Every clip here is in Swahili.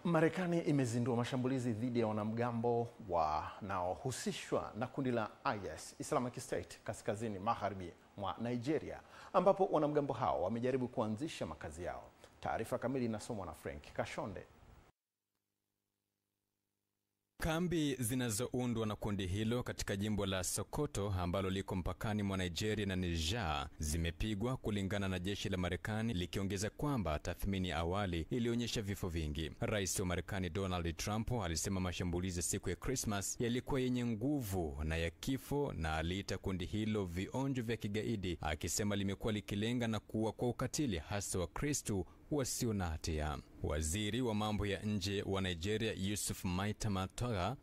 Marekani imezindua mashambulizi dhidi ya wanamgambo wanaohusishwa na kundi la IS, Islamic State, kaskazini magharibi mwa Nigeria, ambapo wanamgambo hao wamejaribu kuanzisha makazi yao. Taarifa kamili inasomwa na Frank Kashonde. Kambi zinazoundwa na kundi hilo katika jimbo la Sokoto ambalo liko mpakani mwa Nigeria na Niger zimepigwa, kulingana na jeshi la Marekani, likiongeza kwamba tathmini ya awali ilionyesha vifo vingi. Rais wa Marekani Donald Trump alisema mashambulizi siku ya Christmas yalikuwa yenye nguvu na ya kifo, na aliita kundi hilo vionjo vya kigaidi, akisema limekuwa likilenga na kuua kwa ukatili hasa Wakristo wasio na hatia. Waziri wa mambo ya nje wa Nigeria Yusuf Maitama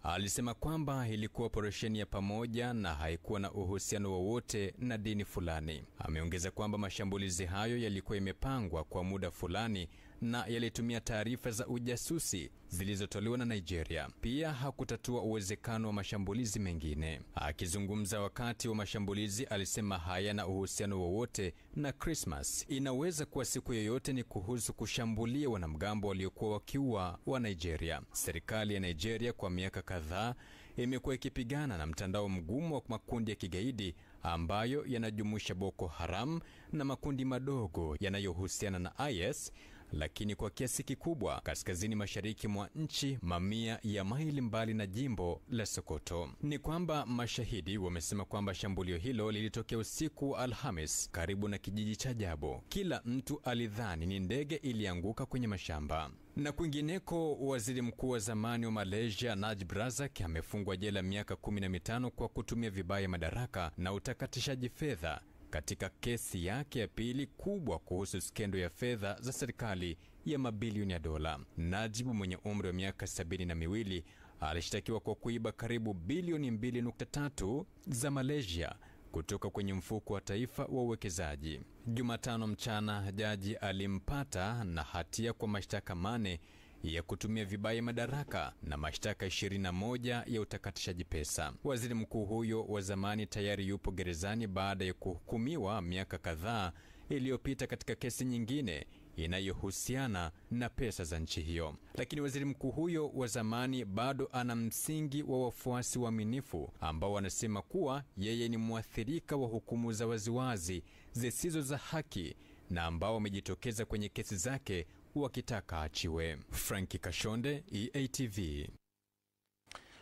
alisema kwamba ilikuwa operesheni ya pamoja na haikuwa na uhusiano wowote na dini fulani. Ameongeza kwamba mashambulizi hayo yalikuwa yamepangwa kwa muda fulani na yalitumia taarifa za ujasusi zilizotolewa na Nigeria. Pia hakutatua uwezekano wa mashambulizi mengine. Akizungumza wakati wa mashambulizi, alisema hayana uhusiano wowote na Christmas. Inaweza kuwa siku yoyote ni kuhusu kushambulia wanamgambo waliokuwa wakiua wa Nigeria. Serikali ya Nigeria kwa miaka kadhaa imekuwa ikipigana na mtandao mgumu wa makundi ya kigaidi ambayo yanajumuisha Boko Haram na makundi madogo yanayohusiana na IS, lakini kwa kiasi kikubwa kaskazini mashariki mwa nchi, mamia ya maili mbali na jimbo la Sokoto. Ni kwamba mashahidi wamesema kwamba shambulio hilo lilitokea usiku Alhamis karibu na kijiji cha Jabo. Kila mtu alidhani ni ndege ilianguka kwenye mashamba. Na kwingineko, waziri mkuu wa zamani wa Malaysia Najib Razak amefungwa jela miaka 15 kwa kutumia vibaya madaraka na utakatishaji fedha katika kesi yake ya pili kubwa kuhusu skendo ya fedha za serikali ya mabilioni ya dola. Najib mwenye umri wa miaka 72 alishtakiwa kwa kuiba karibu bilioni 2.3 za Malaysia kutoka kwenye mfuko wa taifa wa uwekezaji. Jumatano mchana, jaji alimpata na hatia kwa mashtaka 8 ya kutumia vibaya madaraka na mashtaka 21 ya utakatishaji pesa. Waziri mkuu huyo wa zamani tayari yupo gerezani baada ya kuhukumiwa miaka kadhaa iliyopita katika kesi nyingine inayohusiana na pesa za nchi hiyo. Lakini waziri mkuu huyo wa zamani bado ana msingi wa wafuasi waaminifu ambao wanasema kuwa yeye ni mwathirika wa hukumu za waziwazi zisizo za haki na ambao wamejitokeza kwenye kesi zake wakitaka achiwe. Frank Kashonde, EATV.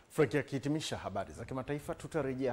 Frank akihitimisha habari za kimataifa, tutarejea